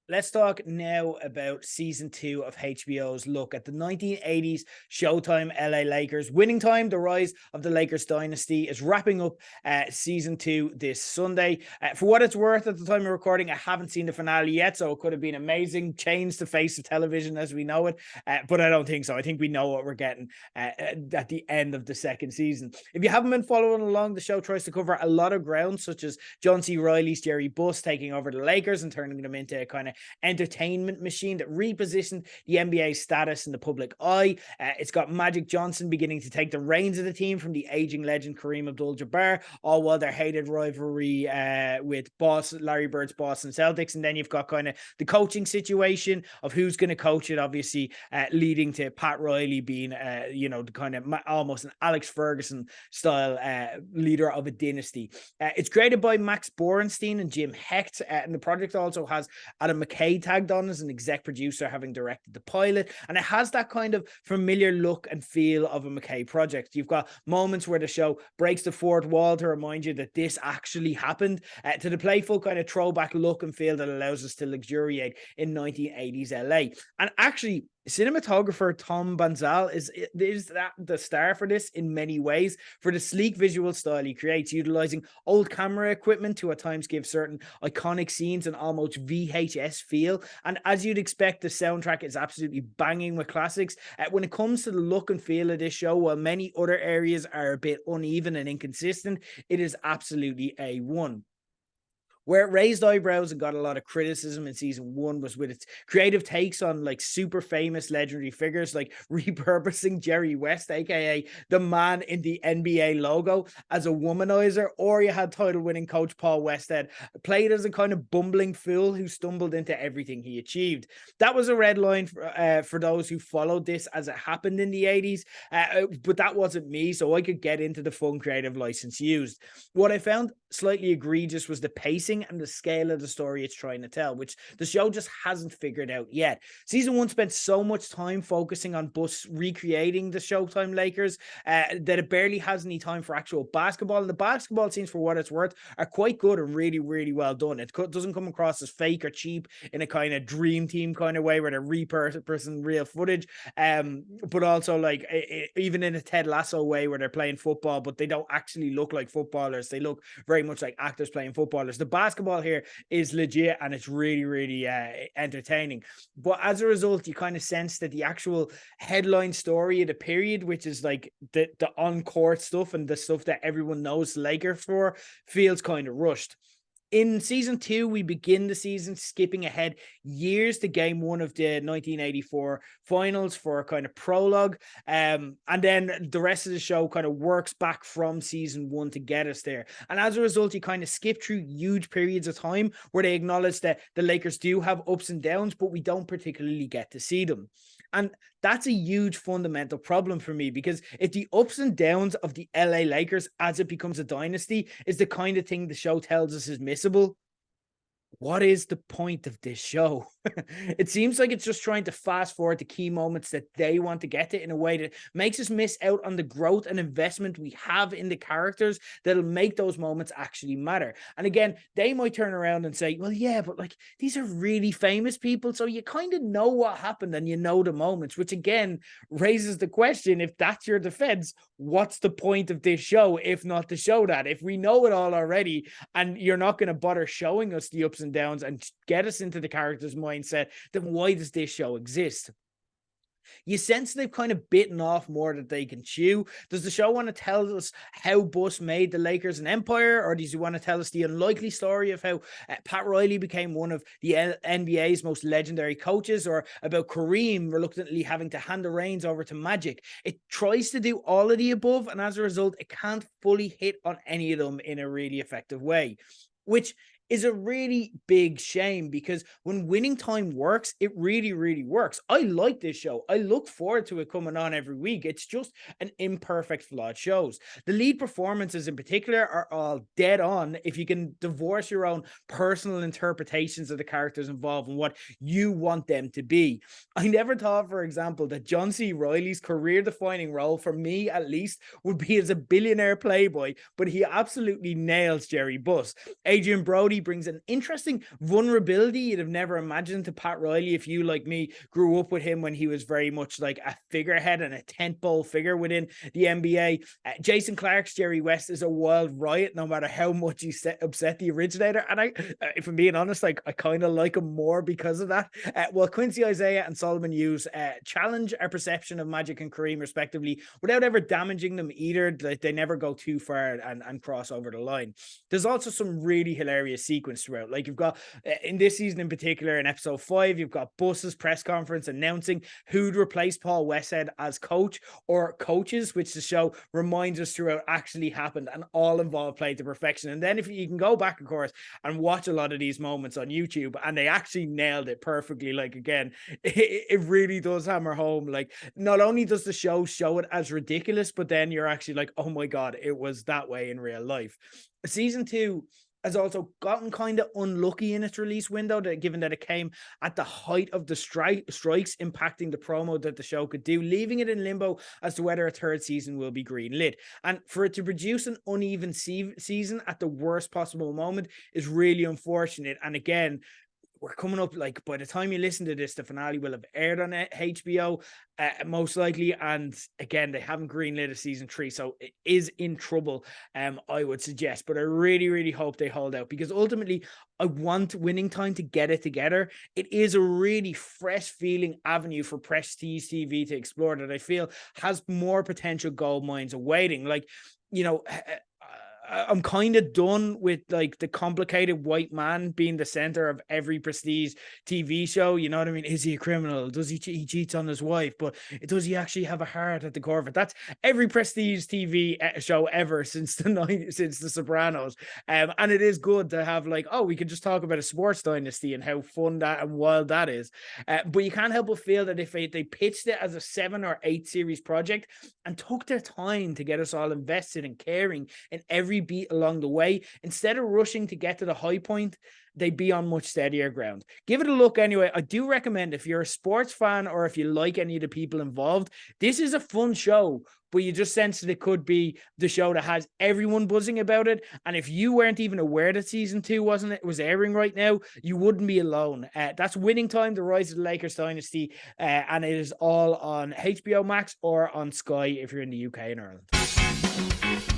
Let's talk now about season 2 of HBO's look at the 1980s Showtime LA Lakers. Winning Time, the rise of the Lakers dynasty, is wrapping up season 2 this Sunday. For what it's worth, at the time of recording, I haven't seen the finale yet, so it could have been amazing, changed the face of television as we know it, but I don't think so. I think we know what we're getting at the end of the second season. If you haven't been following along, the show tries to cover a lot of ground, such as John C. Reilly's Jerry Buss taking over the Lakers and turning them into a kind of entertainment machine that repositioned the NBA's status in the public eye. It's got Magic Johnson beginning to take the reins of the team from the aging legend Kareem Abdul-Jabbar, all while their hated rivalry with Larry Bird's Boston Celtics. And then you've got kind of the coaching situation of who's going to coach it, obviously leading to Pat Riley being, the kind of almost an Alex Ferguson style leader of a dynasty. It's created by Max Borenstein and Jim Hecht, and the project also has Adam McKay tagged on as an exec producer, having directed the pilot, and it has that kind of familiar look and feel of a McKay project. You've got moments where the show breaks the fourth wall to remind you that this actually happened, to the playful kind of throwback look and feel that allows us to luxuriate in 1980s LA. And actually, cinematographer Tom Banzal is that the star for this in many ways, for the sleek visual style he creates, utilizing old camera equipment to at times give certain iconic scenes an almost VHS feel. And as you'd expect, the soundtrack is absolutely banging with classics. When it comes to the look and feel of this show, while many other areas are a bit uneven and inconsistent, it is absolutely A1. Where it raised eyebrows and got a lot of criticism in season 1 was with its creative takes on like super famous legendary figures, like repurposing Jerry West, aka the man in the NBA logo, as a womanizer. Or you had title winning coach Paul Westhead played as a kind of bumbling fool who stumbled into everything he achieved. That was a red line for those who followed this as it happened in the 80s, but that wasn't me, so I could get into the fun creative license used. What I found slightly egregious was the pacing and the scale of the story it's trying to tell, which the show just hasn't figured out yet. Season 1 spent so much time focusing on Buss recreating the Showtime Lakers that it barely has any time for actual basketball. And the basketball scenes, for what it's worth, are quite good and really, really well done. It doesn't come across as fake or cheap in a kind of dream team kind of way where they're repurposing real footage, but also like even in a Ted Lasso way where they're playing football, but they don't actually look like footballers. They look very much like actors playing footballers. The basketball here is legit and it's really, really entertaining. But as a result, you kind of sense that the actual headline story of the period, which is like the on-court stuff and the stuff that everyone knows the Lakers for, feels kind of rushed. In season 2, we begin the season skipping ahead years to game 1 of the 1984 finals for a kind of prologue. And then the rest of the show kind of works back from season 1 to get us there. And as a result, you kind of skip through huge periods of time where they acknowledge that the Lakers do have ups and downs, but we don't particularly get to see them. And that's a huge fundamental problem for me, because if the ups and downs of the LA Lakers as it becomes a dynasty is the kind of thing the show tells us is missable, what is the point of this show? It seems like it's just trying to fast forward the key moments that they want to get to in a way that makes us miss out on the growth and investment we have in the characters that'll make those moments actually matter. And again, they might turn around and say, well, yeah, but like these are really famous people, so you kind of know what happened and you know the moments, which again raises the question, if that's your defense, what's the point of this show if not to show that? If we know it all already and you're not going to bother showing us the ups and downs and get us into the character's mindset, then why does this show exist? You sense they've kind of bitten off more than they can chew. Does the show want to tell us how Buss made the Lakers an empire, or does he want to tell us the unlikely story of how Pat Riley became one of the NBA's most legendary coaches, or about Kareem reluctantly having to hand the reins over to Magic? It tries to do all of the above, and as a result, it can't fully hit on any of them in a really effective way, which is a really big shame, because when Winning Time works, it really, really works. I like this show. I look forward to it coming on every week. It's just an imperfect, flawed shows. The lead performances in particular are all dead on if you can divorce your own personal interpretations of the characters involved and what you want them to be. I never thought, for example, that John C. Reilly's career-defining role, for me at least, would be as a billionaire playboy, but he absolutely nails Jerry Buss. Adrian Brody Cody brings an interesting vulnerability you'd have never imagined to Pat Riley if you, like me, grew up with him when he was very much like a figurehead and a tentpole figure within the NBA. Jason Clark's Jerry West is a wild riot, no matter how much he upset the originator. And if I'm being honest, like I kind of like him more because of that. Well, Quincy Isaiah and Solomon Hughes challenge our perception of Magic and Kareem, respectively, without ever damaging them either. Like they never go too far and cross over the line. There's also some really hilarious sequence throughout. Like you've got in this season in particular, in episode 5, you've got Buss's press conference announcing who'd replace Paul Westhead as coach or coaches, which the show reminds us throughout actually happened, and all involved played to perfection. And then if you can go back, of course, and watch a lot of these moments on YouTube, and they actually nailed it perfectly. Like again, it really does hammer home. Like not only does the show show it as ridiculous, but then you're actually like, oh my God, it was that way in real life. Season 2 has also gotten kind of unlucky in its release window, given that it came at the height of the strikes impacting the promo that the show could do, leaving it in limbo as to whether a third season will be greenlit. And for it to produce an uneven season at the worst possible moment is really unfortunate. And again, we're coming up, like by the time you listen to this, the finale will have aired on HBO, most likely. And again, they haven't greenlit a season 3, so it is in trouble, I would suggest. But I really, really hope they hold out, because ultimately I want Winning Time to get it together. It is a really fresh feeling avenue for prestige TV to explore that I feel has more potential gold mines awaiting. Like, you know, I'm kind of done with like the complicated white man being the center of every prestige TV show. You know what I mean? Is he a criminal? Does he cheats on his wife? But does he actually have a heart at the core of it? That's every prestige TV show ever since the Sopranos. And it is good to have like, oh, we could just talk about a sports dynasty and how fun that and wild that is. But you can't help but feel that if they pitched it as a 7 or 8 series project and took their time to get us all invested and caring in every beat along the way, instead of rushing to get to the high point, they'd be on much steadier ground. Give it a look anyway. I do recommend, if you're a sports fan or if you like any of the people involved, this is a fun show, but you just sense that it could be the show that has everyone buzzing about it. And if you weren't even aware that season 2 was airing right now, you wouldn't be alone. That's Winning Time, The Rise of the Lakers Dynasty, and it is all on HBO Max or on Sky if you're in the UK and Ireland.